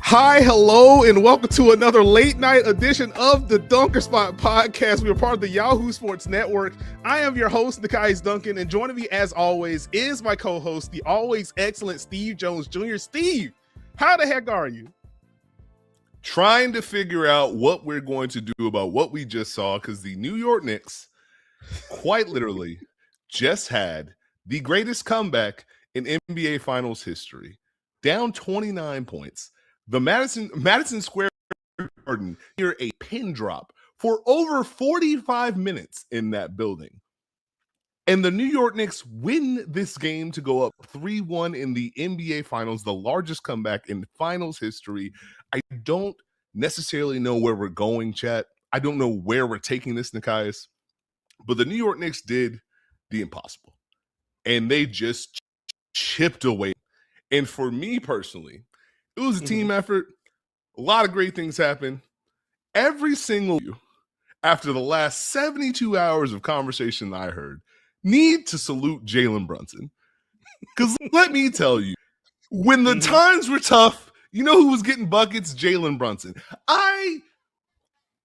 Hi, hello, and welcome to another late night edition of the Dunker Spot podcast. We are part of the Yahoo Sports Network. I am your host, Nekias Duncan, and joining me as always is my co-host, the always excellent Steve Jones Jr. Steve, how the heck are you? Trying to figure out what we're going to do about what we just saw, because the New York Knicks quite literally just had the greatest comeback in NBA Finals history. Down 29 points. The Madison Square Garden near a pin drop for over 45 minutes in that building. And the New York Knicks win this game to go up 3-1 in the NBA Finals, the largest comeback in Finals history. I don't necessarily know where we're going, chat. I don't know where we're taking this, Nekias. But the New York Knicks did the impossible. And they just chipped away. And for me personally, it was a team effort. A lot of great things happened. Every single you, after the last 72 hours of conversation I heard, need to salute Jalen Brunson. Because let me tell you, when the times were tough, you know who was getting buckets? Jalen Brunson.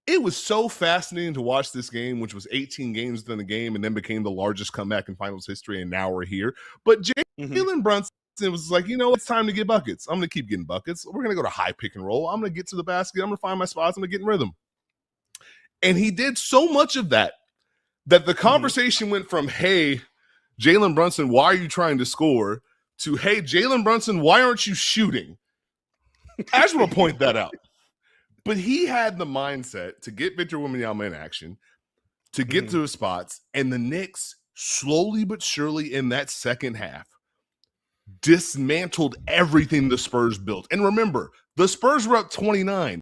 It was so fascinating to watch this game, which was 18 games within the game and then became the largest comeback in Finals history, and now we're here. But Jalen Brunson was like, you know, it's time to get buckets. I'm going to keep getting buckets. We're going to go to high pick and roll. I'm going to get to the basket. I'm going to find my spots. I'm going to get in rhythm. And he did so much of that the conversation went from, hey, Jalen Brunson, why are you trying to score? To, hey, Jalen Brunson, why aren't you shooting? I just want to point that out. But he had the mindset to get Victor Wembanyama in action, to get to his spots, and the Knicks, slowly but surely in that second half, dismantled everything the Spurs built. And remember, the Spurs were up 29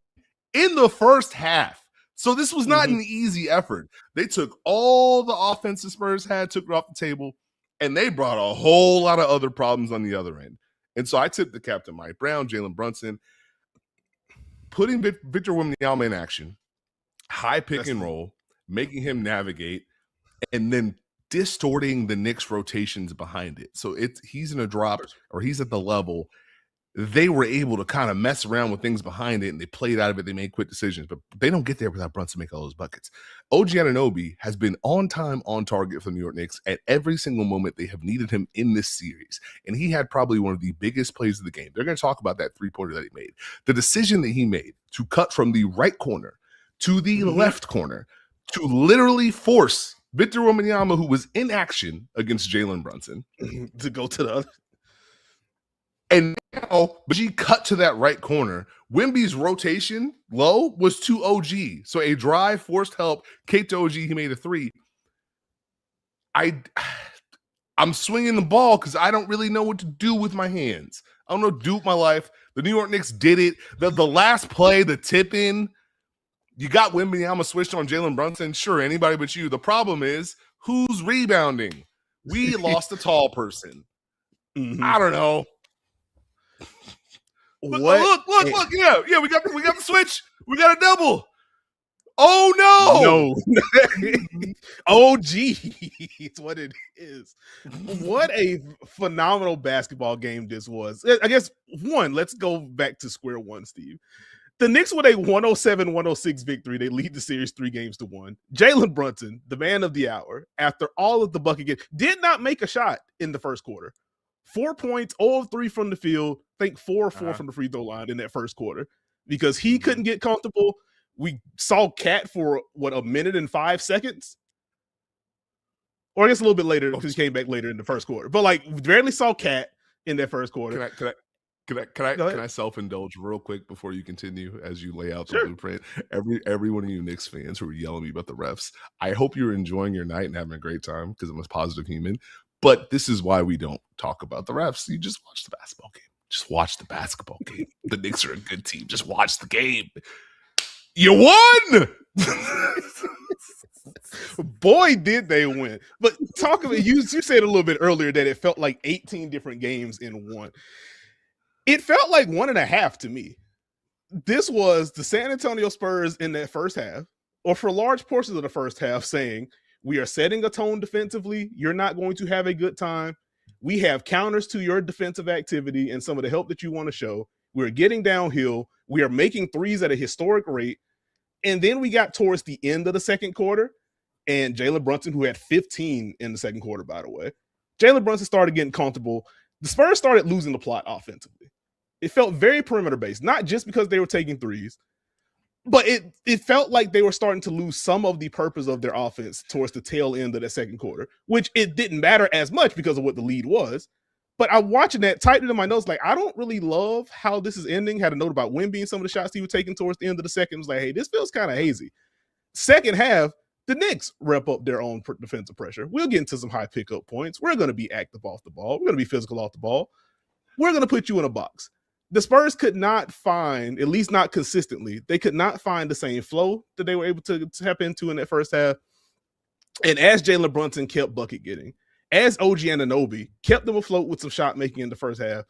in the first half. So this was not an easy effort. They took all the offense the Spurs had, took it off the table, and they brought a whole lot of other problems on the other end. And so I tipped the captain, Mike Brown, Jalen Brunson, putting Victor Wembanyama in action, high pick and roll, making him navigate, and then distorting the Knicks rotations behind it. So he's in a drop or he's at the level. They were able to kind of mess around with things behind it, and they played out of it. They made quick decisions, but they don't get there without Brunson making all those buckets. OG Anunoby has been on time, on target for the New York Knicks at every single moment they have needed him in this series, and he had probably one of the biggest plays of the game. They're going to talk about that three-pointer that he made. The decision that he made to cut from the right corner to the left corner to literally force Victor Wembanyama, who was in action against Jalen Brunson, to go to the other. And now, but she cut to that right corner. Wemby's rotation low was to OG. So a drive, forced help, kick to OG. He made a three. I'm swinging the ball because I don't really know what to do with my hands. I don't know what to do with my life. The New York Knicks did it. The last play, the tip in, you got Wembanyama switched on Jalen Brunson. Sure, anybody but you. The problem is, who's rebounding? We lost a tall person. I don't know. Look! Yeah, we got the switch. We got a double. Oh no! Oh gee, it's what it is. What a phenomenal basketball game this was. I guess let's go back to square one, Steve. The Knicks with a 107-106 victory. They lead the series 3-1. Jalen Brunson, the man of the hour, after all of the bucket get, did not make a shot in the first quarter. 4 points, 0 of 3 from the field. I think 4 of 4 from the free throw line in that first quarter because he couldn't get comfortable. We saw Cat for a minute and 5 seconds, or I guess a little bit later because he came back later in the first quarter. But like, we barely saw Cat in that first quarter. Can I self-indulge real quick before you continue as you lay out the blueprint? Every one of you Knicks fans who are yelling at me about the refs, I hope you're enjoying your night and having a great time because I'm a positive human. But this is why we don't talk about the refs. You just watch the basketball game. Just watch the basketball game. The Knicks are a good team. Just watch the game. You won! Boy, did they win. But talk about you said a little bit earlier that it felt like 18 different games in one. It felt like 1.5 to me. This was the San Antonio Spurs in that first half, or for large portions of the first half, saying, we are setting a tone defensively. You're not going to have a good time. We have counters to your defensive activity and some of the help that you want to show. We're getting downhill. We are making threes at a historic rate. And then we got towards the end of the second quarter, and Jalen Brunson, who had 15 in the second quarter, by the way, Jalen Brunson started getting comfortable. The Spurs started losing the plot offensively. It felt very perimeter based, not just because they were taking threes, but it felt like they were starting to lose some of the purpose of their offense towards the tail end of the second quarter, which it didn't matter as much because of what the lead was. But I'm watching that, typed it in my notes, like, I don't really love how this is ending. Had a note about Wemby and some of the shots he was taking towards the end of the second. It was like, hey, this feels kind of hazy. Second half, the Knicks rep up their own defensive pressure. We'll get into some high pickup points. We're going to be active off the ball. We're going to be physical off the ball. We're going to put you in a box. The Spurs could not find, at least not consistently, they could not find the same flow that they were able to tap into in that first half. And as Jalen Brunson kept bucket getting, as OG Anunoby kept them afloat with some shot making in the first half,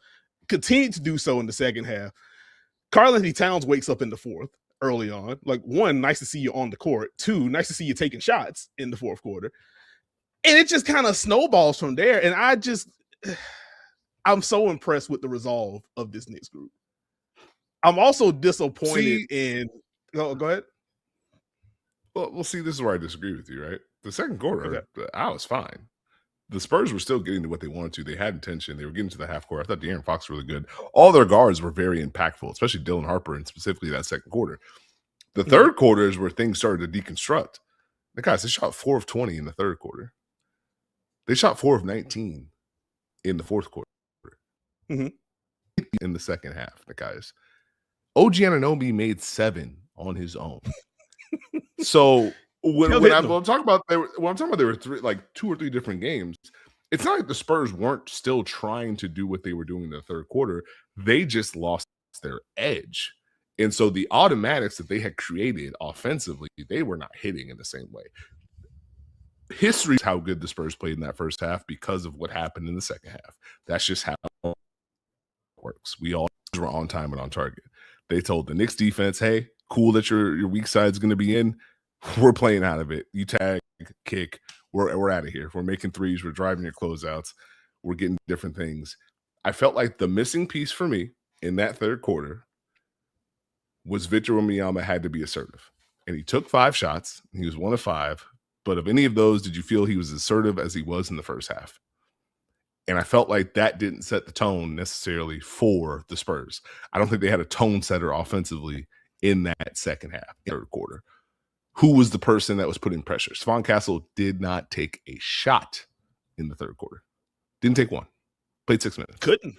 continued to do so in the second half, karl-Anthony Towns wakes up in the fourth early on. Like, one, nice to see you on the court. Two, nice to see you taking shots in the fourth quarter. And it just kind of snowballs from there. And I'm so impressed with the resolve of this Knicks group. I'm also disappointed in. Go ahead. Well, see, this is where I disagree with you, right? The second quarter, I was fine. The Spurs were still getting to what they wanted to. They had intention. They were getting to the half court. I thought De'Aaron Fox was really good. All their guards were very impactful, especially Dylan Harper, and specifically that second quarter. The third quarter is where things started to deconstruct. The guys, they shot 4 of 20 in the third quarter. They shot 4 of 19 in the fourth quarter. In the second half, the guys. OG Anunoby made 7 on his own. So when I'm talking about there were 2 or 3 different games. It's not like the Spurs weren't still trying to do what they were doing in the third quarter. They just lost their edge. And so the automatics that they had created offensively, they were not hitting in the same way. History is how good the Spurs played in that first half because of what happened in the second half. That's just how it works. We all were on time and on target. They told the Knicks defense, hey, cool that your weak side is going to be in. We're playing out of it. You tag, kick, we're out of here. We're making threes. We're driving your closeouts. We're getting different things. I felt like the missing piece for me in that third quarter was Victor Wembanyama had to be assertive. And he took 5 shots. He was 1 of 5. But of any of those, did you feel he was as assertive as he was in the first half? And I felt like that didn't set the tone necessarily for the Spurs. I don't think they had a tone setter offensively in that second half, third quarter. Who was the person that was putting pressure? Stephon Castle did not take a shot in the third quarter. Didn't take one. Played 6 minutes. Couldn't.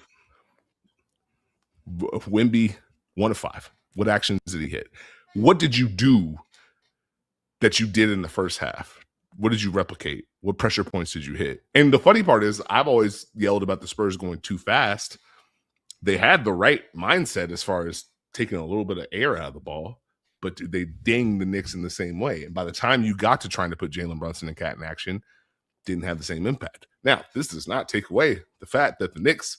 Wemby, 1 of 5. What actions did he hit? What did you do that you did in the first half? What did you replicate? What pressure points did you hit? And the funny part is I've always yelled about the Spurs going too fast. They had the right mindset as far as taking a little bit of air out of the ball, but they dinged the Knicks in the same way. And by the time you got to trying to put Jalen Brunson and Cat in action, didn't have the same impact. Now, this does not take away the fact that the Knicks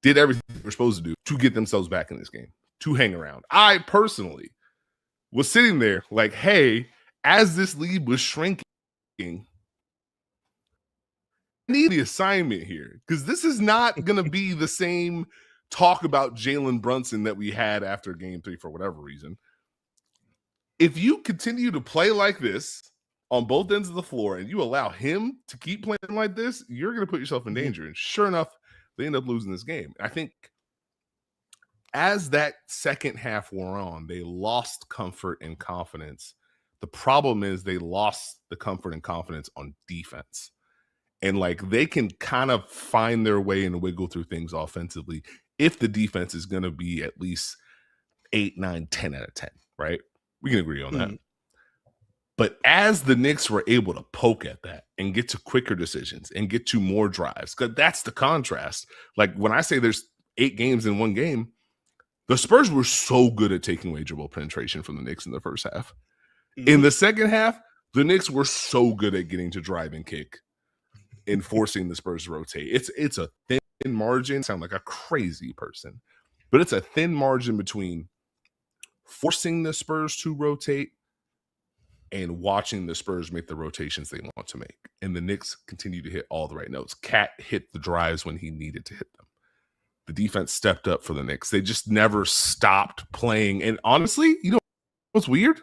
did everything they were supposed to do to get themselves back in this game, to hang around. I personally was sitting there like, hey, as this lead was shrinking, I need the assignment here because this is not going to be the same talk about Jalen Brunson that we had after game 3 for whatever reason. If you continue to play like this on both ends of the floor and you allow him to keep playing like this, you're going to put yourself in danger. And sure enough, they end up losing this game. I think as that second half wore on, they lost comfort and confidence. The problem is they lost the comfort and confidence on defense. And like they can kind of find their way and wiggle through things offensively if the defense is going to be at least 8, 9, 10 out of 10, right? We can agree on that. But as the Knicks were able to poke at that and get to quicker decisions and get to more drives, because that's the contrast. Like when I say there's 8 games in one game, the Spurs were so good at taking away dribble penetration from the Knicks in the first half. In the second half, the Knicks were so good at getting to drive and kick and forcing the Spurs to rotate. It's a thin margin. I sound like a crazy person, but it's a thin margin between forcing the Spurs to rotate and watching the Spurs make the rotations they want to make. And the Knicks continue to hit all the right notes. Cat hit the drives when he needed to hit them. the defense stepped up for the Knicks. They just never stopped playing. And honestly, you know what's weird?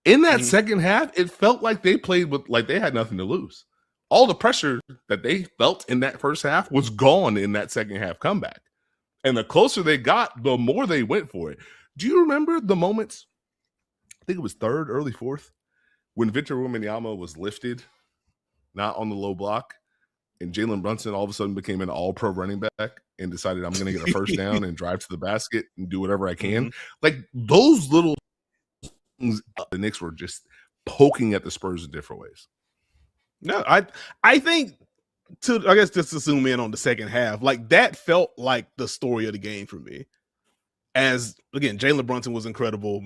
In that second half, it felt like they played with like they had nothing to lose. All the pressure that they felt in that first half was gone in that second half comeback. And the closer they got, the more they went for it. Do you remember the moments? I think it was third, early fourth, when Victor Wembanyama was lifted, not on the low block, and Jalen Brunson all of a sudden became an all-pro running back and decided I'm going to get a first down and drive to the basket and do whatever I can. Like those little things, the Knicks were just poking at the Spurs in different ways. No, I think I guess just to zoom in on the second half, like that felt like the story of the game for me. As again, Jalen Brunson was incredible.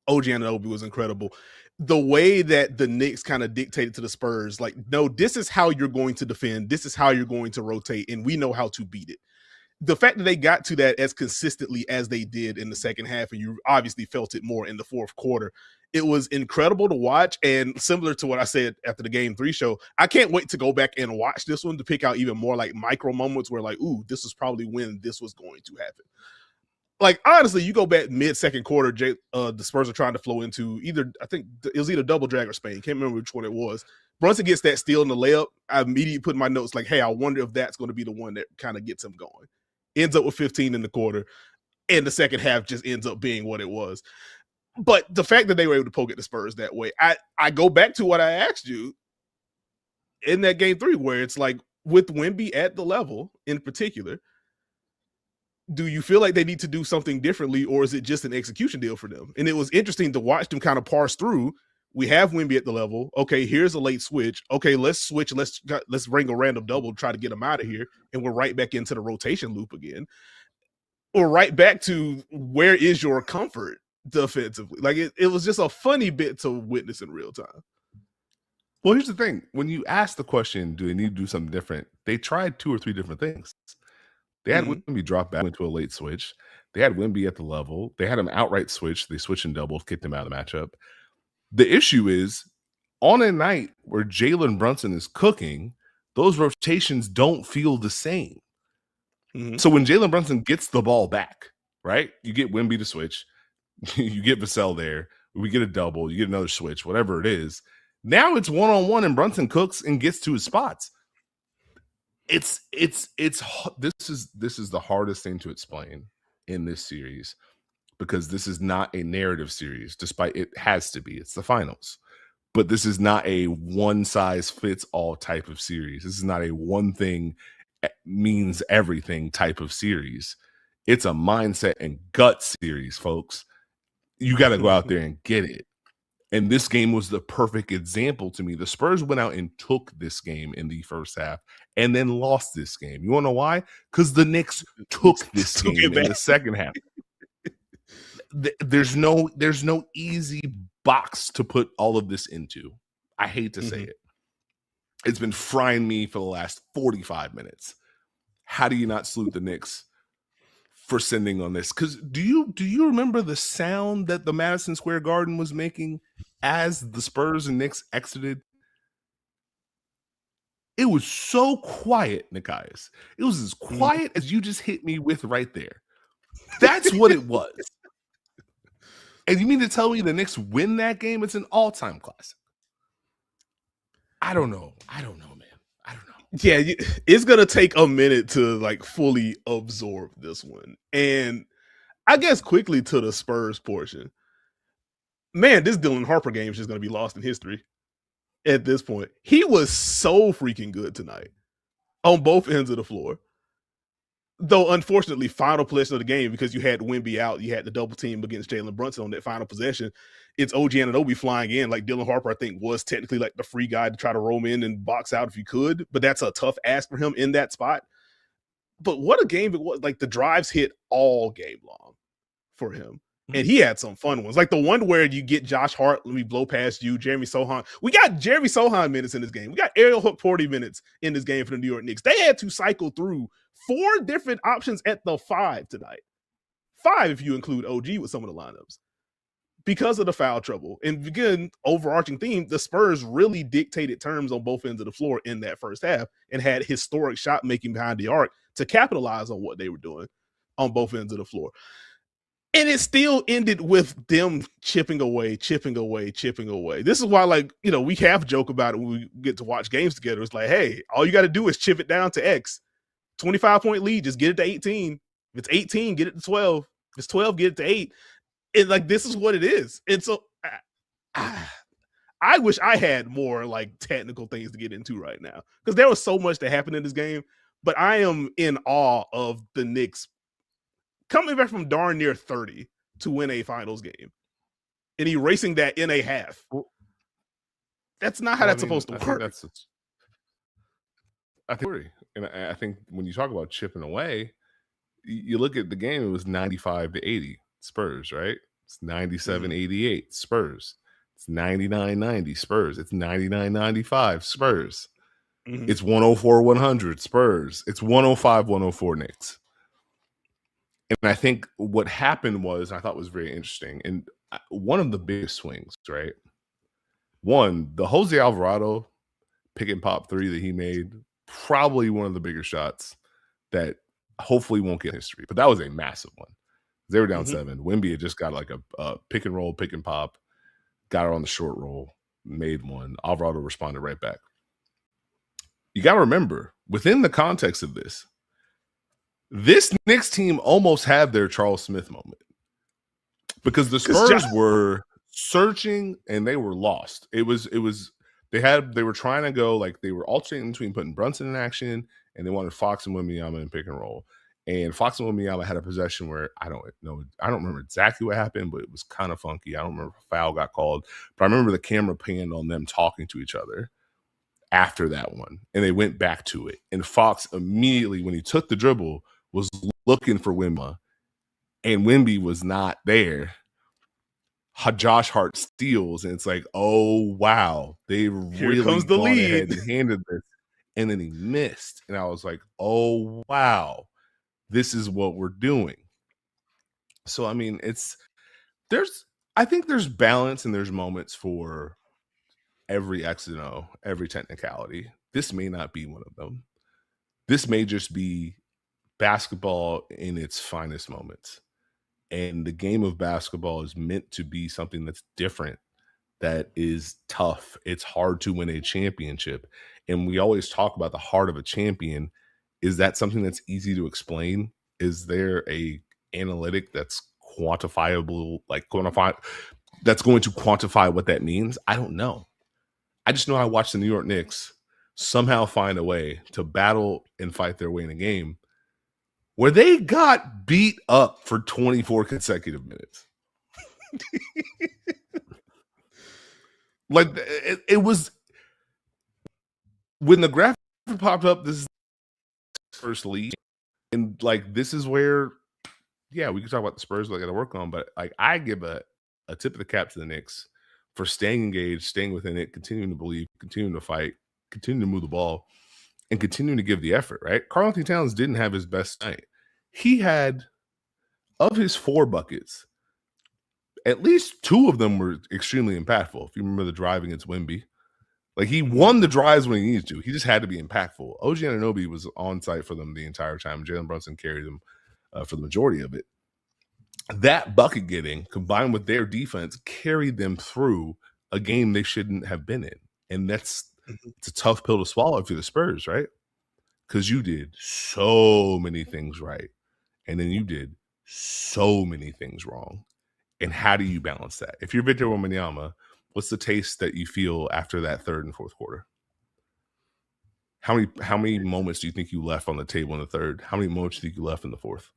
OG Anunoby was incredible. The way that the Knicks kind of dictated to the Spurs, like, no, this is how you're going to defend. This is how you're going to rotate, and we know how to beat it. The fact that they got to that as consistently as they did in the second half, and you obviously felt it more in the fourth quarter, it was incredible to watch. And similar to what I said after the Game 3 show, I can't wait to go back and watch this one to pick out even more like micro moments where like, ooh, this is probably when this was going to happen. Like, honestly, you go back mid-second quarter, the Spurs are trying to flow into either, I think it was either double drag or Spain. Can't remember which one it was. Brunson gets that steal in the layup. I immediately put in my notes like, hey, I wonder if that's going to be the one that kind of gets him going. Ends up with 15 in the quarter, and the second half just ends up being what it was. But the fact that they were able to poke at the Spurs that way, I go back to what I asked you in that Game 3, where it's like, with Wemby at the level in particular, do you feel like they need to do something differently, or is it just an execution deal for them? And it was interesting to watch them kind of parse through. We have Wemby at the level. Okay, here's a late switch. Okay, let's switch. Let's ring a random double, try to get them out of here. And we're right back into the rotation loop again. Or right back to where is your comfort defensively? Like it was just a funny bit to witness in real time. Well, here's the thing. When you ask the question, do they need to do something different? They tried 2 or 3 different things. They had Wemby drop back into a late switch. They had Wemby at the level. They had him outright switch. They switched and doubled, kicked him out of the matchup. The issue is, on a night where Jalen Brunson is cooking, those rotations don't feel the same. So when Jalen Brunson gets the ball back, right, you get Wemby to switch. You get Vassell there. We get a double. You get another switch, whatever it is. Now it's one-on-one, and Brunson cooks and gets to his spots. This is the hardest thing to explain in this series, because this is not a narrative series, despite it has to be. It's the finals. But this is not a one-size-fits-all type of series. This is not a one thing means everything type of series. It's a mindset and gut series, folks. You got to go out there and get it. And this game was the perfect example to me. The Spurs went out and took this game in the first half and then lost this game. You want to know why? Because the Knicks took this game in the second half. There's no easy box to put all of this into. I hate to say it. It's been frying me for the last 45 minutes. How do you not salute the Knicks for sending on this? Because do you remember the sound that the Madison Square Garden was making as the Spurs and Knicks exited? It was so quiet, Nekias. It was as quiet as you just hit me with right there. That's what it was. And you mean to tell me the Knicks win that game? It's an all-time classic. I don't know, man. I don't know. Yeah, it's going to take a minute to like fully absorb this one. And I guess quickly to the Spurs portion. Man, this Dylan Harper game is just going to be lost in history at this point. He was so freaking good tonight on both ends of the floor. Though, unfortunately, final possession of the game, because you had Wemby out, you had the double team against Jalen Brunson on that final possession. It's OG Anunoby flying in. Like, Dylan Harper, I think, was technically like the free guy to try to roam in and box out if you could. But that's a tough ask for him in that spot. But what a game it was. Like, the drives hit all game long for him. And he had some fun ones. Like the one where you get Josh Hart, let me blow past you, Jeremy Sohan. We got Jeremy Sohan minutes in this game. We got Ariel Hook-Porty minutes in this game for the New York Knicks. They had to cycle through 4 different options at the 5 tonight. 5 if you include OG with some of the lineups. because of the foul trouble. And again, overarching theme, the Spurs really dictated terms on both ends of the floor in that first half and had historic shot making behind the arc to capitalize on what they were doing on both ends of the floor. And it still ended with them chipping away. This is why, like, you know, we half joke about it when we get to watch games together. It's like, hey, all you got to do is chip it down to X. 25-point lead, just get it to 18. If it's 18, get it to 12. If it's 12, get it to 8. And like, this is what it is. And so I wish I had more like technical things to get into right now, because there was so much that happened in this game. But I am in awe of the Knicks coming back from darn near 30 to win a finals game and erasing that in a half. That's not how that's supposed to work. And I think when you talk about chipping away, you look at the game, it was 95-80 Spurs, right? It's 97-88 Spurs. It's 99-90 Spurs. It's 99-95 Spurs. It's 104-100 Spurs. It's 105-104 Knicks. And I think what happened was, I thought was very interesting, and one of the biggest swings, right? One, the Jose Alvarado pick and pop three that he made, probably one of the bigger shots that hopefully won't get history, but that was a massive one. They were down 7. Wemby had just got like a pick and roll, pick and pop, got her on the short roll, made one. Alvarado responded right back. You got to remember, within the context of this Knicks team almost had their Charles Smith moment, because the Spurs were searching and they were lost. They were trying to go, like, they were alternating between putting Brunson in action, and they wanted Fox and Wembanyama in pick and roll. And Fox and Wembanyama had a possession where I don't remember exactly what happened, but it was kind of funky. I don't remember if a foul got called, but I remember the camera panned on them talking to each other after that one, and they went back to it. And Fox immediately, when he took the dribble, was looking for Wemba, and Wemby was not there. Josh Hart steals, and it's like, oh wow, they really gone ahead and handed this, and then he missed, and I was like, oh wow, this is what we're doing. So I mean, I think there's balance and there's moments for every X and O, every technicality. This may not be one of them. This may just be basketball in its finest moments. And the game of basketball is meant to be something that's different, that is tough. It's hard to win a championship. And we always talk about the heart of a champion. Is that something that's easy to explain? Is there a analytic that's quantifiable, that's going to quantify what that means? I don't know. I just know I watched the New York Knicks somehow find a way to battle and fight their way in a game where they got beat up for 24 consecutive minutes. Like, it was, when the graphic popped up, this is first lead, and like, this is where, yeah, we can talk about the Spurs that I got to work on, but like, I give a tip of the cap to the Knicks for staying engaged, staying within it, continuing to believe, continuing to fight, continuing to move the ball, and continuing to give the effort, right? Karl-Anthony Towns didn't have his best night. He had, of his 4 buckets, at least 2 of them were extremely impactful. If you remember the drive against Wemby, like, he won the drives when he needed to. He just had to be impactful. OG Anunoby was on site for them the entire time. Jalen Brunson carried them for the majority of it. That bucket getting, combined with their defense, carried them through a game they shouldn't have been in. And it's a tough pill to swallow for the Spurs, right? Because you did so many things right, and then you did so many things wrong. And how do you balance that? If you're Victor Wembanyama, what's the taste that you feel after that third and fourth quarter? How many moments do you think you left on the table in the third? How many moments do you think you left in the fourth?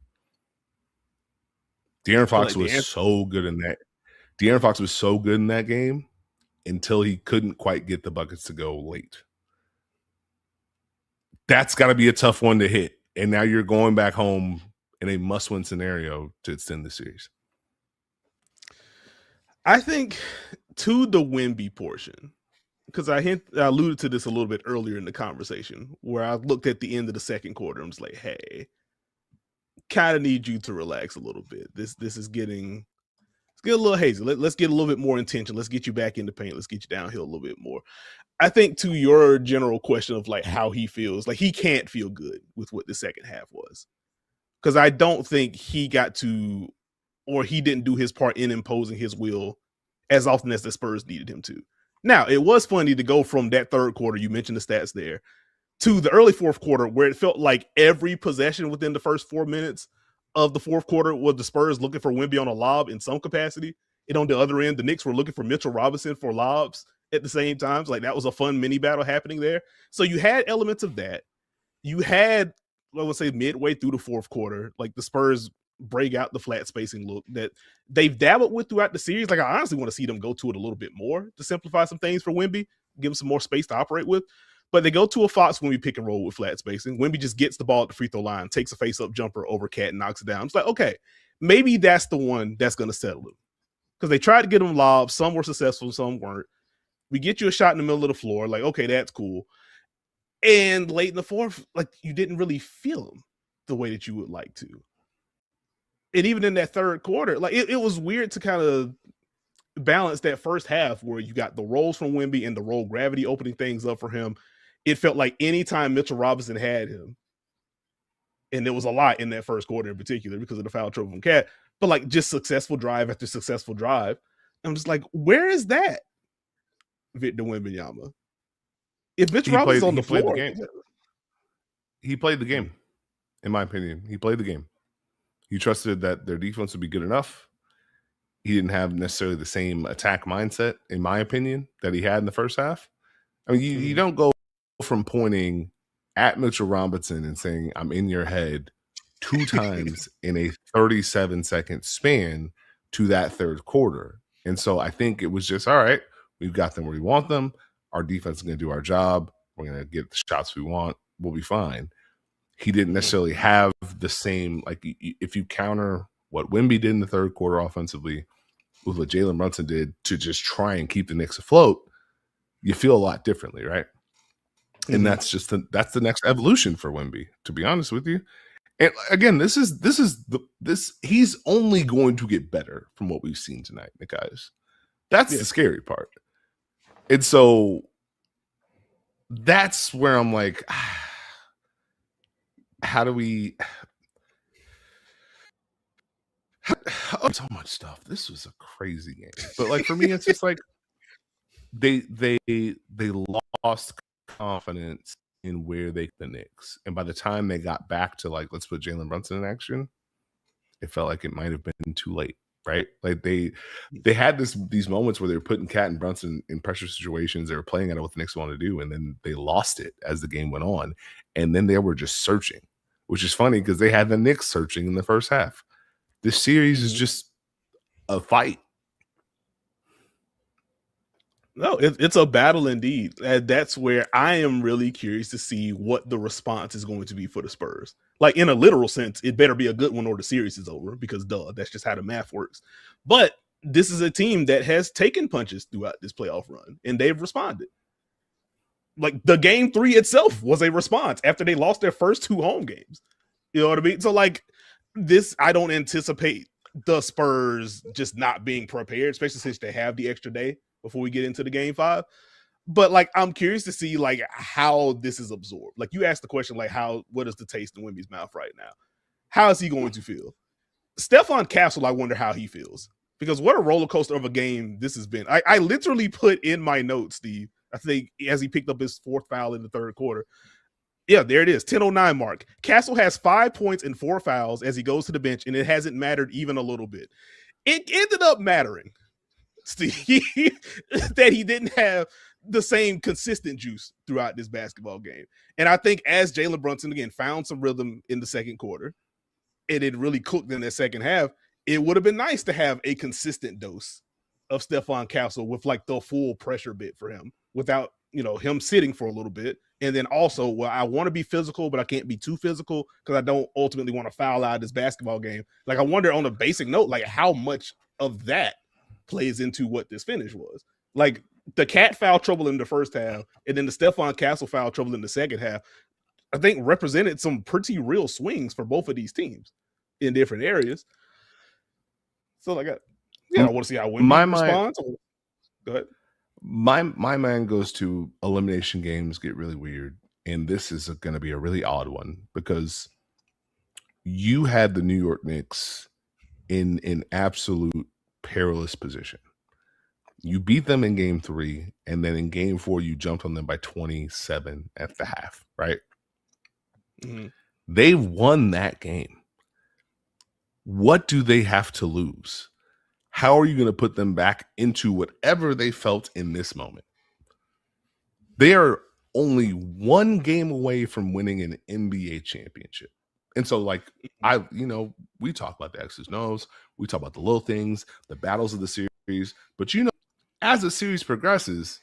De'Aaron Fox was so good in that. De'Aaron Fox was so good in that game until he couldn't quite get the buckets to go late. That's got to be a tough one to hit. And now you're going back home in a must-win scenario to extend the series. I think to the Wemby portion, because I alluded to this a little bit earlier in the conversation, where I looked at the end of the second quarter and was like, hey, kind of need you to relax a little bit. This is getting get a little hazy. Let's get a little bit more intention. Let's get you back in the paint. Let's get you downhill a little bit more. I think to your general question of like how he feels, like he can't feel good with what the second half was. Because I don't think he got to, or he didn't do his part in imposing his will as often as the Spurs needed him to. Now, it was funny to go from that third quarter, you mentioned the stats there, to the early fourth quarter where it felt like every possession within the first 4 minutes of the fourth quarter was the Spurs looking for Wemby on a lob in some capacity. And on the other end, the Knicks were looking for Mitchell Robinson for lobs at the same time. Like that was a fun mini battle happening there. So you had elements of that. You had, I would say, midway through the fourth quarter, like the Spurs break out the flat spacing look that they've dabbled with throughout the series. Like I honestly want to see them go to it a little bit more to simplify some things for Wemby, give him some more space to operate with. But they go to a Fox Wemby pick and roll with flat spacing. Wemby just gets the ball at the free throw line, takes a face-up jumper over Cat and knocks it down. It's like, okay, maybe that's the one that's going to settle him. Because they tried to get him lobs. Some were successful, some weren't. We get you a shot in the middle of the floor. Like, okay, that's cool. And late in the fourth, like you didn't really feel him the way that you would like to. And even in that third quarter, like it was weird to kind of balance that first half where you got the rolls from Wemby and the roll gravity opening things up for him. It felt like anytime Mitchell Robinson had him, and there was a lot in that first quarter in particular because of the foul trouble from Cat, but like just successful drive after successful drive. I'm just like, where is that Victor Wembanyama? If Mitch Robinson's on the floor, he played the game. In my opinion, he played the game. He trusted that their defense would be good enough. He didn't have necessarily the same attack mindset, in my opinion, that he had in the first half. I mean, you don't go from pointing at Mitchell Robinson and saying, I'm in your head 2 times in a 37-second span to that third quarter. And so I think it was just, all right, we've got them where we want them. Our defense is going to do our job. We're going to get the shots we want. We'll be fine. He didn't necessarily have the same, like if you counter what Wemby did in the third quarter offensively with what Jalen Brunson did to just try and keep the Knicks afloat, you feel a lot differently, right? And that's just that's the next evolution for Wemby, to be honest with you. And again, this he's only going to get better from what we've seen tonight, guys. That's the scary part. And so that's where I'm like, how do we so much stuff. This was a crazy game. But like for me, it's just like they lost confidence in where the Knicks. And by the time they got back to like, let's put Jalen Brunson in action, it felt like it might have been too late, right? Like they had these moments where they were putting Cat and Brunson in pressure situations. They were playing at what the Knicks wanted to do, and then they lost it as the game went on. And then they were just searching, which is funny because they had the Knicks searching in the first half. This series is just a fight. No, it's a battle indeed. And that's where I am really curious to see what the response is going to be for the Spurs. Like in a literal sense, it better be a good one or the series is over because that's just how the math works. But this is a team that has taken punches throughout this playoff run and they've responded. Like the game 3 itself was a response after they lost their first 2 home games. You know what I mean? So like this, I don't anticipate the Spurs just not being prepared, especially since they have the extra day before we get into the game 5. But like, I'm curious to see like how this is absorbed. Like you asked the question, like what is the taste in Wemby's mouth right now? How is he going to feel? Stephon Castle, I wonder how he feels because what a roller coaster of a game this has been. I literally put in my notes, Steve, I think as he picked up his 4th foul in the third quarter. Yeah, there it is. 10:09 mark. Castle has 5 points and 4 fouls as he goes to the bench, and it hasn't mattered even a little bit. It ended up mattering, Steve, that he didn't have the same consistent juice throughout this basketball game. And I think as Jalen Brunson, again, found some rhythm in the second quarter, and it really cooked in that second half, it would have been nice to have a consistent dose of Stephon Castle with like the full pressure bit for him without, him sitting for a little bit. And then also, well, I want to be physical, but I can't be too physical because I don't ultimately want to foul out this basketball game. Like I wonder on a basic note, like how much of that plays into what this finish was. Like the Cat foul trouble in the first half and then the Stephon Castle foul trouble in the second half, I think represented some pretty real swings for both of these teams in different areas. So like, Yeah, I want to see how Wemby My responds. Go ahead. my mind goes to elimination games get really weird, and this is going to be a really odd one because you had the New York Knicks in an absolute perilous position. You beat them in game 3, and then in game 4, you jumped on them by 27 at the half, right? Mm-hmm. They won that game. What do they have to lose? How are you going to put them back into whatever they felt in this moment? They are only one game away from winning an NBA championship. And so, like, we talk about the X's and O's, we talk about the little things, the battles of the series, but as the series progresses,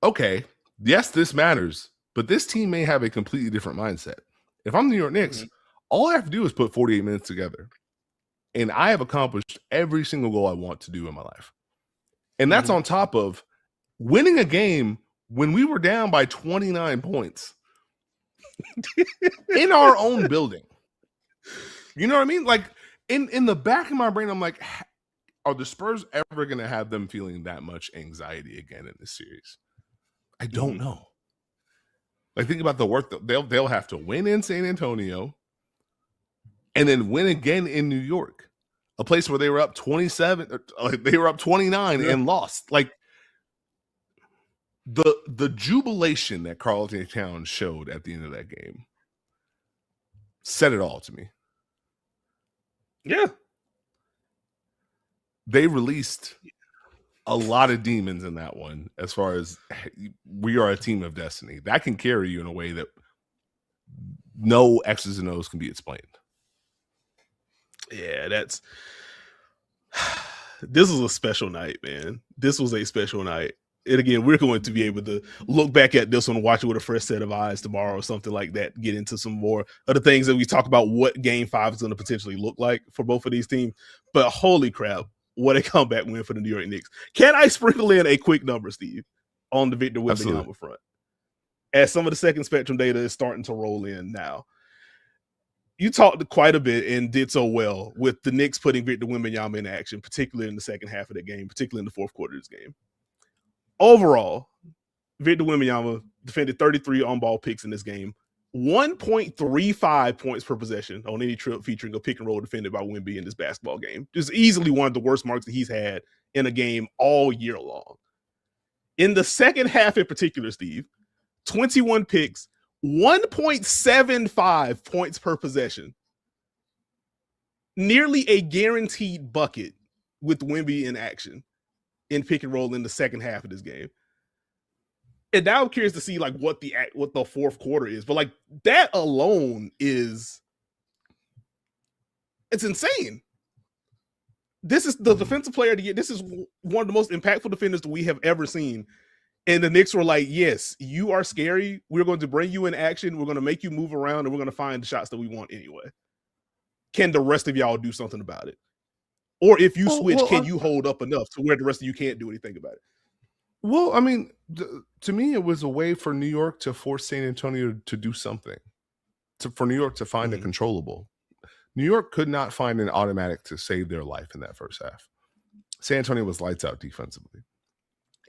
okay, yes, this matters, but this team may have a completely different mindset. If I'm the New York Knicks, all I have to do is put 48 minutes together, and I have accomplished every single goal I want to do in my life. And that's on top of winning a game when we were down by 29 points in our own building. You know what I mean? Like, in the back of my brain, I'm like, are the Spurs ever going to have them feeling that much anxiety again in this series? I don't know. Like, think about the work that they'll have to win in San Antonio and then win again in New York, a place where they were up 27, they were up 29 and lost. Like, the jubilation that karl-anthony Towns showed at the end of that game said it all to me. Yeah. They released a lot of demons in that one, as far as we are a team of destiny. That can carry you in a way that no X's and O's can be explained. Yeah, this was a special night, man. This was a special night. And again, we're going to be able to look back at this one, watch it with a fresh set of eyes tomorrow or something like that, get into some more of the things that we talk about, what game 5 is going to potentially look like for both of these teams. But holy crap, what a comeback win for the New York Knicks. Can I sprinkle in a quick number, Steve, on the Victor Wembanyama front? As some of the second spectrum data is starting to roll in now. You talked quite a bit and did so well with the Knicks putting Victor Wembanyama in action, particularly in the second half of the game, particularly in the fourth quarter of this game. Overall, Victor Wembanyama defended 33 on-ball picks in this game, 1.35 points per possession on any trip featuring a pick and roll defended by Wemby in this basketball game. Just easily one of the worst marks that he's had in a game all year long. In the second half in particular, Steve, 21 picks, 1.75 points per possession. Nearly a guaranteed bucket with Wemby in action in pick and roll in the second half of this game. And now I'm curious to see like what the fourth quarter is. But like that alone it's insane. This is the defensive player of the year. This is one of the most impactful defenders that we have ever seen. And the Knicks were like, yes, you are scary. We're going to bring you in action. We're going to make you move around, and we're going to find the shots that we want anyway. Can the rest of y'all do something about it? Or if you switch, can you hold up enough to where the rest of you can't do anything about it? Well, I mean, to me, it was a way for New York to force San Antonio to do something, for New York to find a controllable. New York could not find an automatic to save their life in that first half. San Antonio was lights out defensively.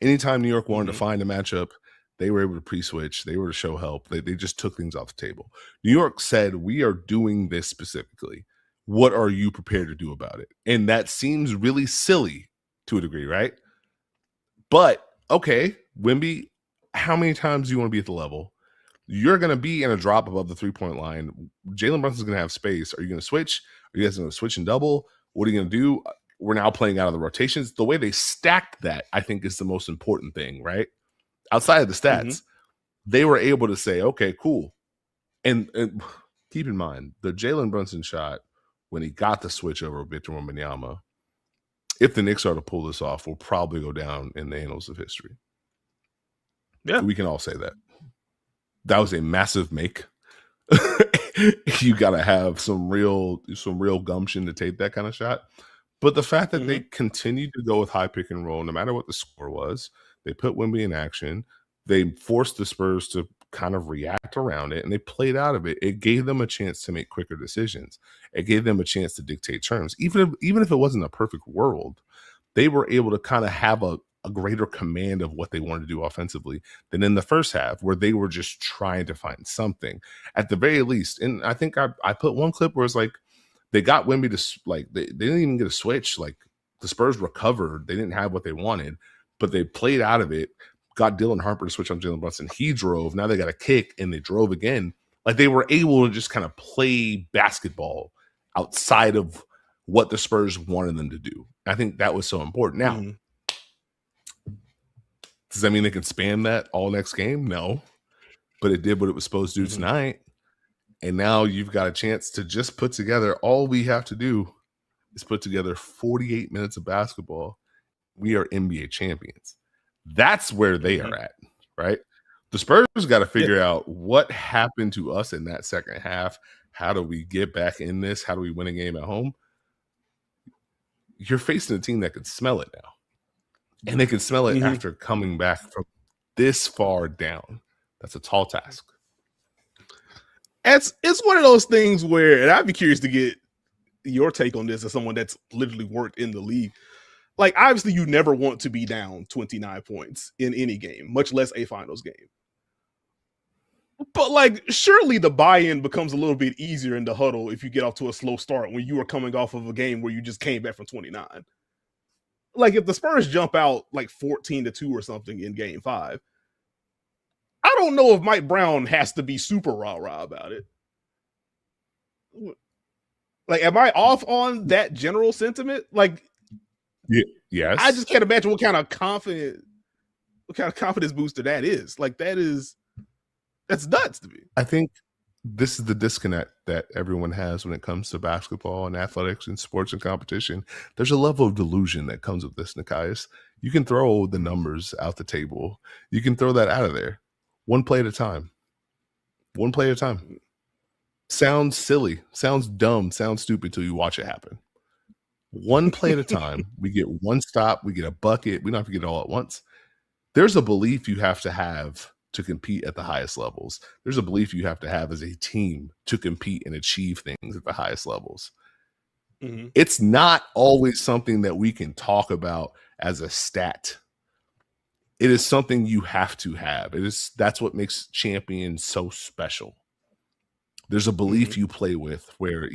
Anytime New York wanted to find a matchup, they were able to pre-switch. They were to show help. They just took things off the table. New York said, we are doing this specifically. What are you prepared to do about it? And that seems really silly to a degree, right? But, okay, Wemby, how many times do you want to be at the level? You're going to be in a drop above the three-point line. Jalen Brunson's going to have space. Are you going to switch? Are you guys going to switch and double? What are you going to do? We're now playing out of the rotations. The way they stacked that, I think, is the most important thing, right? Outside of the stats, they were able to say, okay, cool. And keep in mind, the Jalen Brunson shot, when he got the switch over Victor Wembanyama, if the Knicks are to pull this off, will probably go down in the annals of history. Yeah. We can all say that. That was a massive make. You got to have some real gumption to take that kind of shot. But the fact that they continued to go with high pick and roll, no matter what the score was, they put Wemby in action. They forced the Spurs to kind of react around it, and they played out of it. It gave them a chance to make quicker decisions. It gave them a chance to dictate terms. Even if it wasn't a perfect world, they were able to kind of have a greater command of what they wanted to do offensively than in the first half, where they were just trying to find something at the very least. And I think I put one clip where it's like they got Wemby to, like, they didn't even get a switch. Like, the Spurs recovered. They didn't have what they wanted, but they played out of it, got Dylan Harper to switch on Jalen Brunson. He drove. Now they got a kick, and they drove again. Like, they were able to just kind of play basketball outside of what the Spurs wanted them to do. I think that was so important. Now, does that mean they can spam that all next game? No. But it did what it was supposed to do tonight. And now you've got a chance to just put together, all we have to do is put together 48 minutes of basketball. We are NBA champions. That's where they are at, right? The Spurs got to figure out what happened to us in that second half. How do we get back in this? How do we win a game at home? You're facing a team that can smell it now. And they can smell it after coming back from this far down. That's a tall task. It's one of those things where, and I'd be curious to get your take on this as someone that's literally worked in the league. Like, obviously, you never want to be down 29 points in any game, much less a finals game. But, like, surely the buy-in becomes a little bit easier in the huddle if you get off to a slow start when you are coming off of a game where you just came back from 29. Like, if the Spurs jump out like 14-2 or something in game 5, I don't know if Mike Brown has to be super rah-rah about it. Like, am I off on that general sentiment? Like, yes. I just can't imagine what kind of confidence booster that is. Like, that's nuts to me. I think this is the disconnect that everyone has when it comes to basketball and athletics and sports and competition. There's a level of delusion that comes with this, Nekias. You can throw the numbers out the table. You can throw that out of there. One play at a time. One play at a time. Sounds silly, sounds dumb, sounds stupid till you watch it happen. One play at a time. We get one stop. We get a bucket. We don't have to get it all at once. There's a belief you have to compete at the highest levels. There's a belief you have to have as a team to compete and achieve things at the highest levels. It's not always something that we can talk about as a stat. It is something you have to have. That's what makes champions so special. There's a belief you play with where,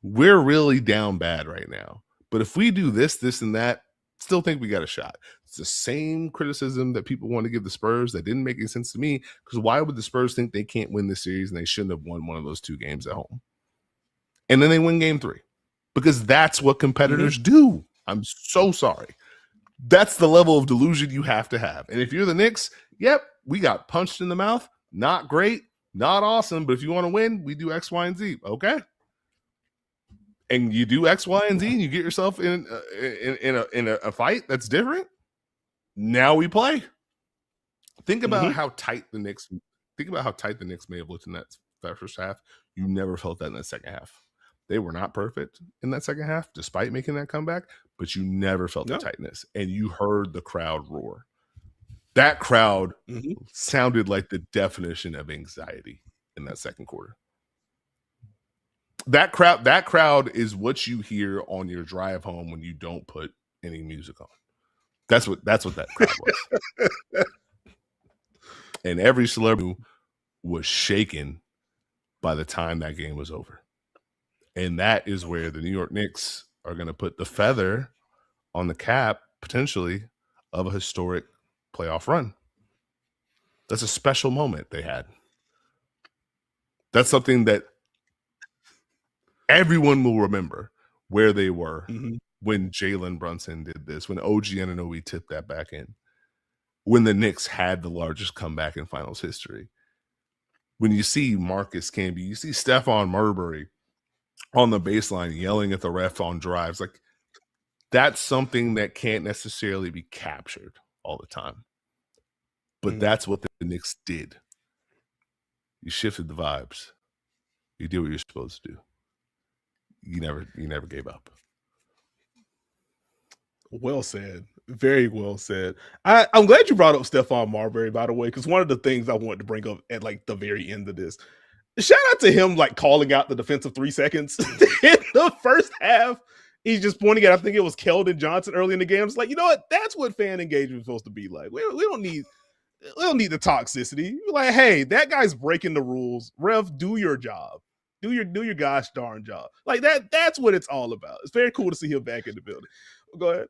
we're really down bad right now. But if we do this, this, and that, still think we got a shot. It's the same criticism that people want to give the Spurs that didn't make any sense to me, because why would the Spurs think they can't win this series and they shouldn't have won one of those 2 games at home? And then they win game 3 because that's what competitors do. I'm so sorry. That's the level of delusion you have to have. And if you're the Knicks, we got punched in the mouth. Not great, not awesome, but if you want to win, we do X, Y, and Z. Okay. And you do X, Y, and Z, and you get yourself in a fight that's different. Now we play. Think about how tight the Knicks. Think about how tight the Knicks may have looked in that first half. You never felt that in the second half. They were not perfect in that second half, despite making that comeback. But you never felt the tightness, and you heard the crowd roar. That crowd sounded like the definition of anxiety in that second quarter. That crowd is what you hear on your drive home when you don't put any music on. That's what that crowd was. And every celebrity was shaken by the time that game was over. And that is where the New York Knicks are going to put the feather on the cap, potentially, of a historic playoff run. That's a special moment they had. That's something that everyone will remember, where they were when Jalen Brunson did this, when OG Anunoby tipped that back in, when the Knicks had the largest comeback in finals history. When you see Marcus Camby, you see Stephon Marbury on the baseline yelling at the ref on drives. Like, that's something that can't necessarily be captured all the time. But that's what the Knicks did. You shifted the vibes. You did what you're supposed to do. You never gave up. Well said. Very well said. I'm glad you brought up Stephon Marbury, by the way, because one of the things I wanted to bring up at like the very end of this, shout out to him like calling out the defensive 3 seconds in the first half. He's just pointing at, I think it was Keldon Johnson early in the game. It's like, you know what? That's what fan engagement is supposed to be like. We don't need the toxicity. We're like, hey, that guy's breaking the rules. Ref, do your job. Do your gosh darn job. Like that's what it's all about. It's very cool to see him back in the building. Go ahead.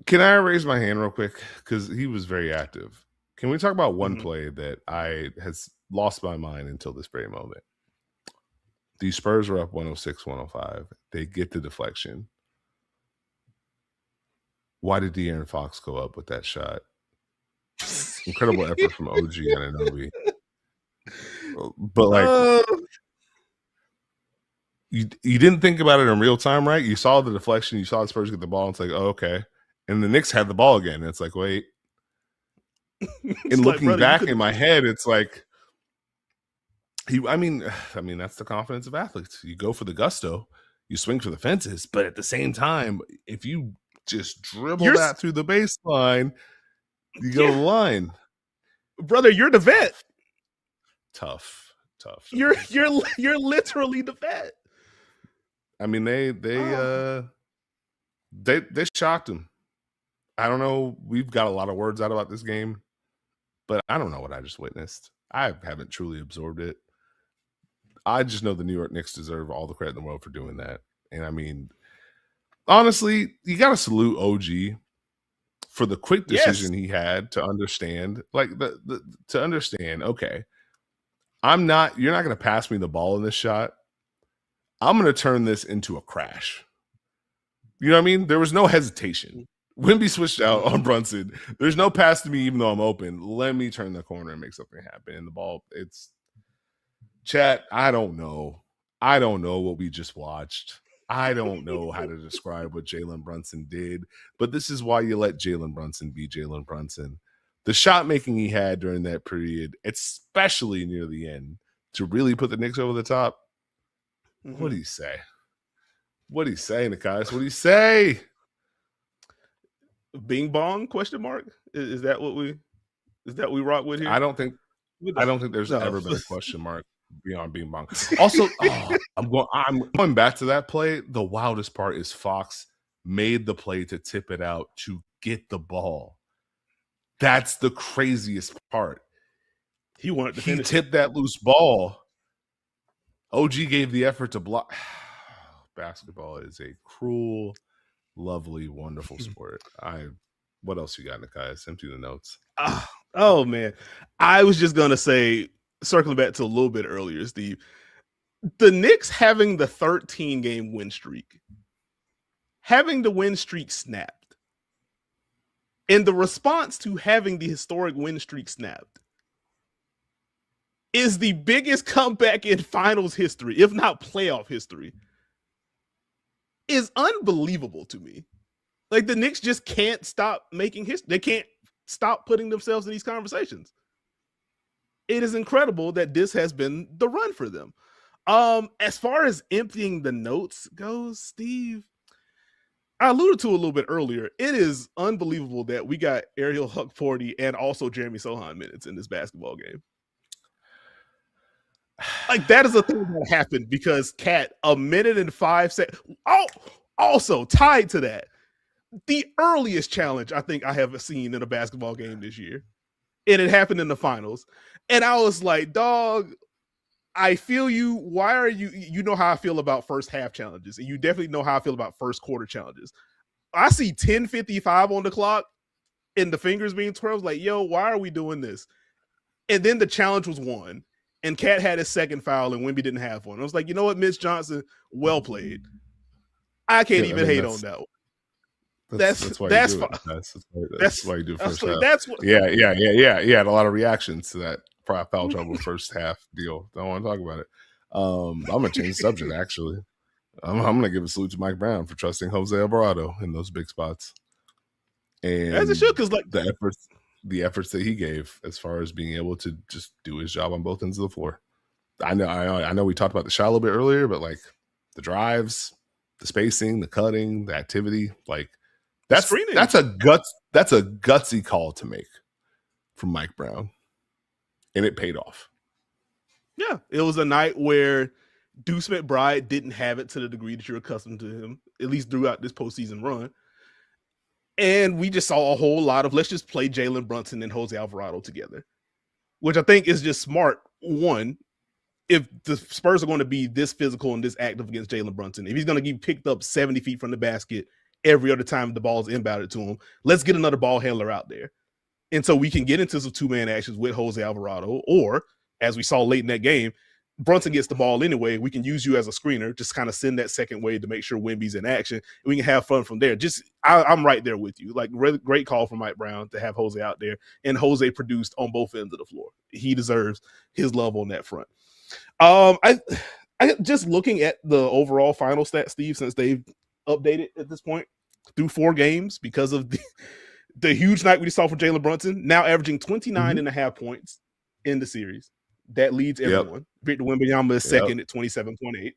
Can I raise my hand real quick? Because he was very active. Can we talk about one play that I has lost my mind until this very moment? The Spurs were up 106-105. They get the deflection. Why did De'Aaron Fox go up with that shot? Incredible effort from OG Anunoby. But like, you didn't think about it in real time, right? You saw the deflection. You saw the Spurs get the ball. And it's like, oh, okay. And the Knicks had the ball again. And it's like, wait. And looking like, back in my head, it's like, I mean, that's the confidence of athletes. You go for the gusto, you swing for the fences, but at the same time, if you just dribble that through the baseline, you go to the line. Brother, you're the vet. Tough. You're literally the vet. I mean, they shocked him. I don't know. We've got a lot of words out about this game, but I don't know what I just witnessed. I haven't truly absorbed it. I just know the New York Knicks deserve all the credit in the world for doing that. And I mean, honestly, you got to salute OG for the quick decision he had to understand, like to understand, okay, you're not going to pass me the ball in this shot. I'm going to turn this into a crash. You know what I mean? There was no hesitation. Wemby switched out on Brunson. There's no pass to me, even though I'm open. Let me turn the corner and make something happen. And the ball, it's chat. I don't know. I don't know what we just watched. I don't know how to describe what Jalen Brunson did, but this is why you let Jalen Brunson be Jalen Brunson. The shot making he had during that period, especially near the end, to really put the Knicks over the top. What do you say? What do you say, Nekias? What do you say? Bing bong? Question mark? Is that what we rock with here? I don't think there's ever been a question mark beyond Bing bong. Also, I'm going back to that play. The wildest part is Fox made the play to tip it out to get the ball. That's the craziest part. He wanted to finish. Tipped that loose ball. OG gave the effort to block. Basketball is a cruel, lovely, wonderful sport. What else you got, Nekias? Empty the notes. Oh man, I was just gonna say, circling back to a little bit earlier, Steve, the Knicks having the 13-game win streak, having the win streak snapped, and the response to having the historic win streak snapped is the biggest comeback in finals history, if not playoff history, is unbelievable to me. Like, the Knicks just can't stop making history. They can't stop putting themselves in these conversations. It is incredible that this has been the run for them. As far as emptying the notes goes, Steve, I alluded to a little bit earlier. It is unbelievable that we got Ariel Huck-40 and also Jeremy Sohan minutes in this basketball game. Like, that is a thing that happened because Cat, 1 minute and 5 seconds. Oh, also tied to that, the earliest challenge I think I have seen in a basketball game this year. And it happened in the finals. And I was like, dog, I feel you. Why are you know how I feel about first half challenges. And you definitely know how I feel about first quarter challenges. I see 10:55 on the clock and the fingers being twirled. I was like, yo, why are we doing this? And then the challenge was won. And Cat had his second foul and Wemby didn't have one. I was like, you know what, Mitch Johnson, well played. I can't even hate on that one. That's why you do it. That's why you do first half. Yeah. You had a lot of reactions to that foul trouble first half deal. Don't want to talk about it. I'm gonna change the subject. Actually, I'm gonna give a salute to Mike Brown for trusting Jose Alvarado in those big spots. And as it should, because like the efforts that he gave as far as being able to just do his job on both ends of the floor. I know we talked about the shot a little bit earlier, but like the drives, the spacing, the cutting, the activity, like That's screening. That's a gutsy call to make from Mike Brown, and it paid off. Yeah, it was a night where Deuce McBride didn't have it to the degree that you're accustomed to him, at least throughout this postseason run. And we just saw a whole lot of let's just play Jalen Brunson and Jose Alvarado together, which I think is just smart. One, if the Spurs are going to be this physical and this active against Jalen Brunson, if he's going to get picked up 70 feet from the basket every other time the ball is inbounded to him, let's get another ball handler out there. And so we can get into some two-man actions with Jose Alvarado, or as we saw late in that game, Brunson gets the ball anyway. We can use you as a screener, just kind of send that second wave to make sure Wemby's in action. And we can have fun from there. I'm right there with you. Like, great call from Mike Brown to have Jose out there. And Jose produced on both ends of the floor. He deserves his love on that front. I just looking at the overall final stats, Steve, since they've updated at this point through 4 games because of the huge night we saw from Jalen Brunson, now averaging 29 and a half points in the series. That leads everyone. Yep. Victor Wembanyama is second at 27.8.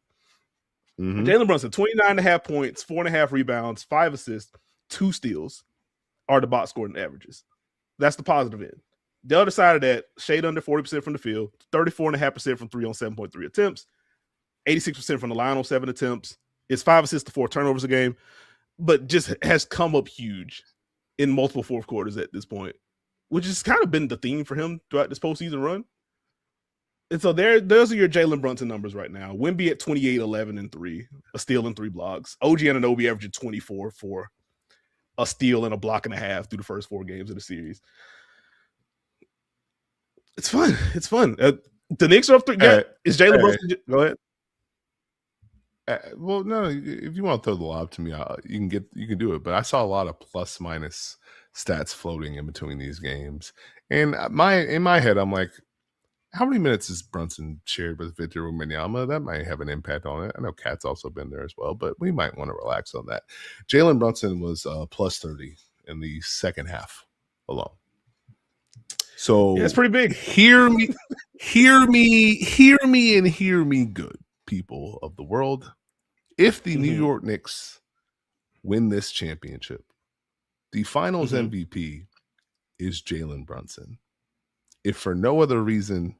Jalen Brunson, 29 and a half points, 4.5 rebounds, 5 assists, 2 steals are the box scoring averages. That's the positive end. The other side of that, shade under 40% from the field, 34.5% from 3 on 7.3 attempts, 86% from the line on 7 attempts. It's 5 assists to 4 turnovers a game, but just has come up huge in multiple fourth quarters at this point, which has kind of been the theme for him throughout this postseason run. And so those are your Jalen Brunson numbers right now. Wemby at 28, 11, and 3, a steal and 3 blocks. OG Anunoby averaging 24 for a steal and a block and a half through the first 4 games of the series. It's fun. It's fun. The Knicks are up 3. Is Jalen Brunson? Go ahead. Well, no. If you want to throw the lob to me, you can do it. But I saw a lot of plus minus stats floating in between these games, and in my head, I'm like, how many minutes has Brunson shared with Victor Wembanyama? That might have an impact on it. I know Cat's also been there as well, but we might want to relax on that. Jalen Brunson was plus 30 in the second half alone. So it's pretty big. Hear me, and hear me good, people of the world. If the New York Knicks win this championship, the finals MVP is Jalen Brunson. If for no other reason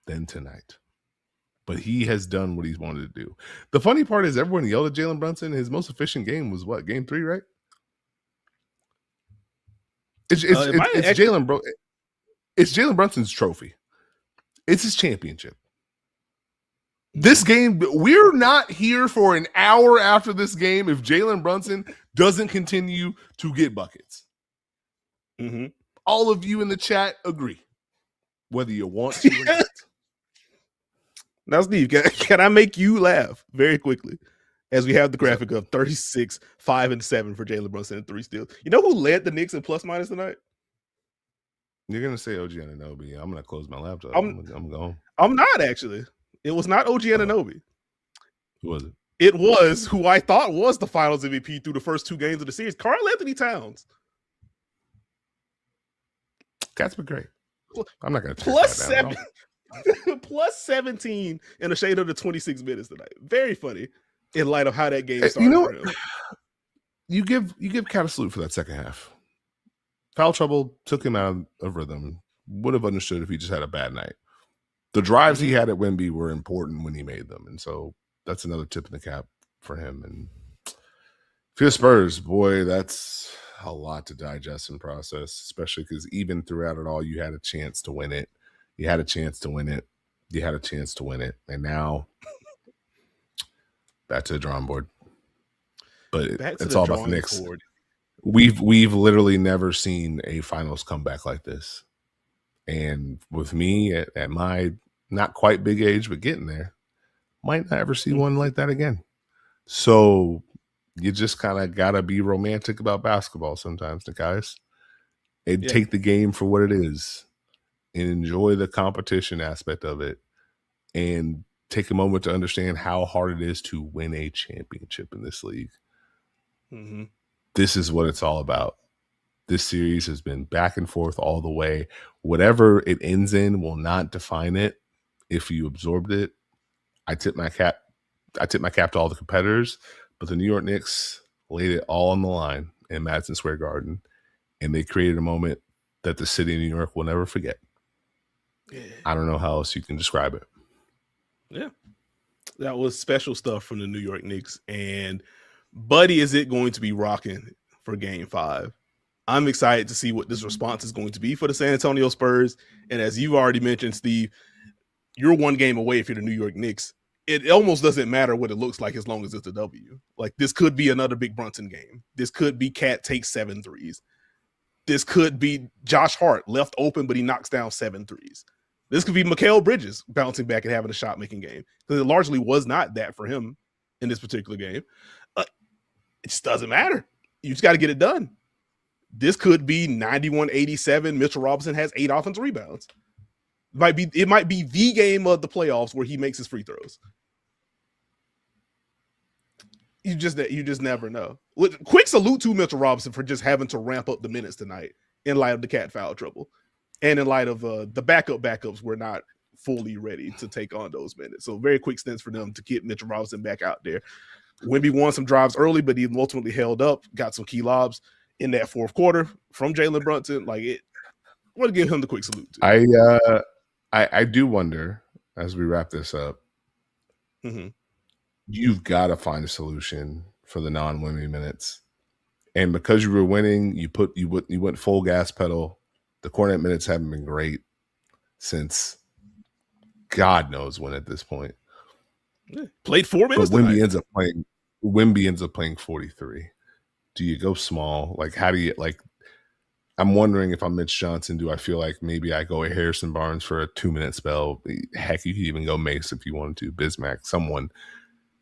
than tonight. But he has done what he's wanted to do. The funny part is everyone yelled at Jalen Brunson. His most efficient game was what? Game 3, right? It's Jalen Brunson's trophy. It's his championship. This game, we're not here for an hour after this game if Jalen Brunson doesn't continue to get buckets. All of you in the chat agree, whether you want to or not. Now, Steve, can I make you laugh very quickly as we have the graphic of 36, 5, and 7 for Jalen Brunson and 3 steals? You know who led the Knicks in plus minus tonight? You're going to say OG Anunoby. I'm going to close my laptop. I'm going. I'm not, actually. It was not OG Anunoby. Who was it? It was who I thought was the finals MVP through the first 2 games of the series, Karl-Anthony Towns. Cat's been great. I'm not going to plus 7. Plus 17 in a shade of the 26 minutes tonight. Very funny in light of how that game started. You know, for him. You give Cat a salute for that second half. Foul trouble took him out of rhythm. Would have understood if he just had a bad night. The drives he had at Wemby were important when he made them, and so that's another tip in the cap for him. And for the Spurs, boy, that's a lot to digest and process, especially because even throughout it all, you had a chance to win it. You had a chance to win it. You had a chance to win it. And now, back to the drawing board. But it's all about the Knicks. Board. We've literally never seen a finals comeback like this. And with me at my not quite big age, but getting there, might not ever see one like that again. So you just kind of got to be romantic about basketball sometimes, guys. And take the game for what it is. And enjoy the competition aspect of it, and take a moment to understand how hard it is to win a championship in this league. This is what it's all about. This series has been back and forth all the way. Whatever it ends in will not define it. If you absorbed it, I tip my cap to all the competitors, but the New York Knicks laid it all on the line in Madison Square Garden, and they created a moment that the city of New York will never forget. I don't know how else you can describe it. Yeah. That was special stuff from the New York Knicks. And buddy, is it going to be rocking for game 5? I'm excited to see what this response is going to be for the San Antonio Spurs. And as you've already mentioned, Steve, you're one game away if you're the New York Knicks. It almost doesn't matter what it looks like as long as it's a W. Like, this could be another Big Brunson game. This could be Cat takes 7 threes. This could be Josh Hart left open, but he knocks down 7 threes. This could be Mikal Bridges bouncing back and having a shot-making game, because it largely was not that for him in this particular game. It just doesn't matter. You just got to get it done. This could be 91-87. Mitchell Robinson has 8 offensive rebounds. It might be the game of the playoffs where he makes his free throws. You just never know. Quick salute to Mitchell Robinson for just having to ramp up the minutes tonight in light of the Cat foul trouble. And in light of the backups were not fully ready to take on those minutes. So very quick stints for them to get Mitchell Robinson back out there. Wemby won some drives early, but he ultimately held up, got some key lobs in that fourth quarter from Jalen Brunson. Like, I want to give him the quick salute too. I do wonder, as we wrap this up, you've got to find a solution for the non-Wemby minutes. And because you were winning, you went full gas pedal. The Cornet minutes haven't been great since God knows when at this point. Yeah. Played 4 minutes. But Wemby ends up playing 43. Do you go small? Like, how do you, like, I'm wondering if I'm Mitch Johnson, do I feel like maybe I go at Harrison Barnes for a 2-minute spell? Heck, you could even go Mace if you wanted to, Bismack, someone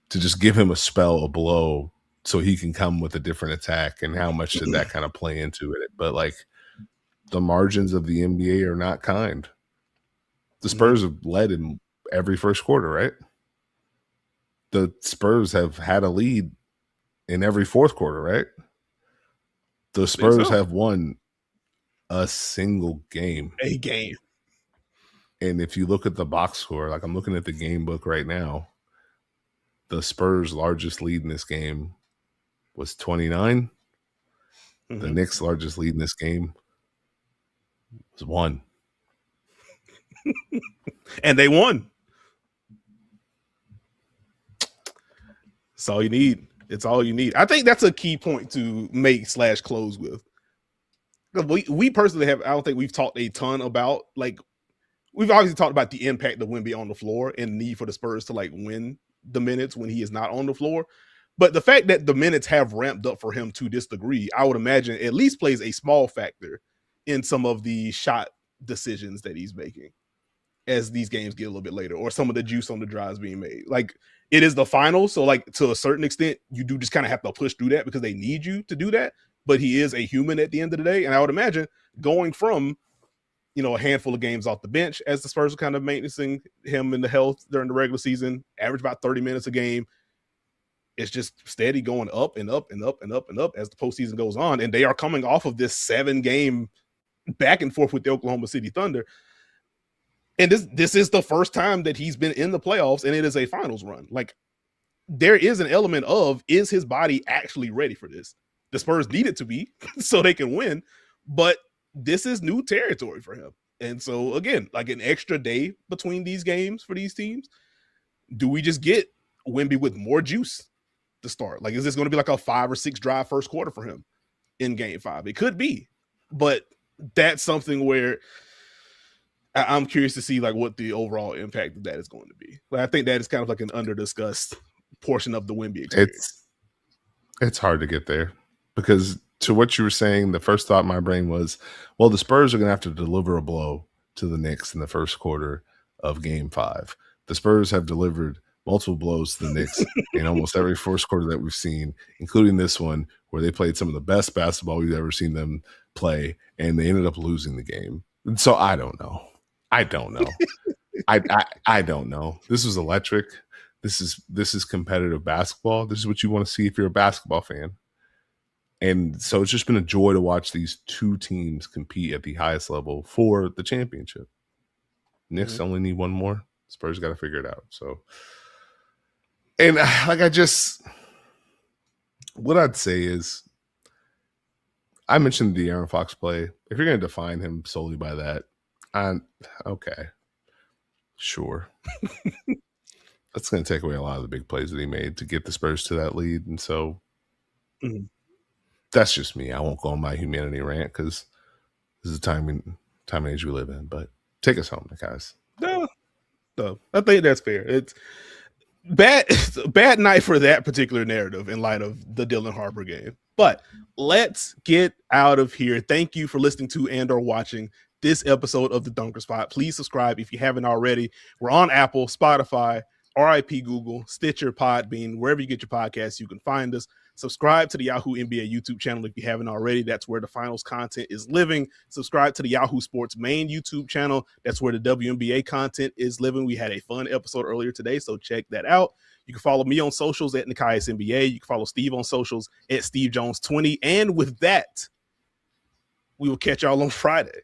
to just give him a spell, a blow, so he can come with a different attack. And how much did that kind of play into it? But like, the margins of the NBA are not kind. The Spurs have led in every first quarter, right? The Spurs have had a lead in every fourth quarter, right? The Spurs have won a single game. A game. And if you look at the box score, like I'm looking at the game book right now, the Spurs' largest lead in this game was 29. The Knicks' largest lead in this game was 1. And they won. That's all you need. It's all you need. I think that's a key point to make / close with. We personally I don't think we've talked a ton about, like, we've obviously talked about the impact of Wemby on the floor and the need for the Spurs to like win the minutes when he is not on the floor. But the fact that the minutes have ramped up for him to this degree, I would imagine at least plays a small factor in some of the shot decisions that he's making as these games get a little bit later, or some of the juice on the drives being made. Like, it is the finals, so like to a certain extent, you do just kind of have to push through that because they need you to do that. But he is a human at the end of the day, and I would imagine going from, a handful of games off the bench as the Spurs are kind of maintaining him in the health during the regular season, average about 30 minutes a game. It's just steady going up and up and up and up and up as the postseason goes on. And they are coming off of this 7-game back and forth with the Oklahoma City Thunder. And this is the first time that he's been in the playoffs, and it is a finals run. Like, there is an element of, is his body actually ready for this? The Spurs need it to be so they can win, but this is new territory for him. And so, again, like an extra day between these games for these teams, do we just get Wemby with more juice to start? Like, is this going to be like a 5 or 6 drive first quarter for him in game 5? It could be, but that's something where I'm curious to see like what the overall impact of that is going to be. Like, I think that is kind of like an under-discussed portion of the Wemby experience. It's hard to get there because, to what you were saying, the first thought in my brain was, well, the Spurs are going to have to deliver a blow to the Knicks in the first quarter of game 5. The Spurs have delivered multiple blows to the Knicks in almost every first quarter that we've seen, including this one where they played some of the best basketball we've ever seen them play, and they ended up losing the game. And so I don't know. I don't know. I don't know. This was electric. This is competitive basketball. This is what you want to see if you're a basketball fan. And so it's just been a joy to watch these two teams compete at the highest level for the championship. Knicks only need one more. Spurs got to figure it out. So, and like, what I'd say is, I mentioned the Aaron Fox play. If you're going to define him solely by that, okay, sure. That's going to take away a lot of the big plays that he made to get the Spurs to that lead. And so that's just me. I won't go on my humanity rant because this is the time and age we live in. But take us home, guys. No, I think that's fair. It's bad night for that particular narrative in light of the Dylan Harper game. But let's get out of here. Thank you for listening to and or watching this episode of the Dunker Spot. Please subscribe if you haven't already. We're on Apple, Spotify, RIP Google, Stitcher, Podbean, wherever you get your podcasts, you can find us. Subscribe to the Yahoo NBA YouTube channel if you haven't already. That's where the finals content is living. Subscribe to the Yahoo Sports main YouTube channel. That's where the WNBA content is living. We had a fun episode earlier today, so check that out. You can follow me on socials at Nekias NBA. You can follow Steve on socials at Steve Jones 20. And with that, we will catch y'all on Friday.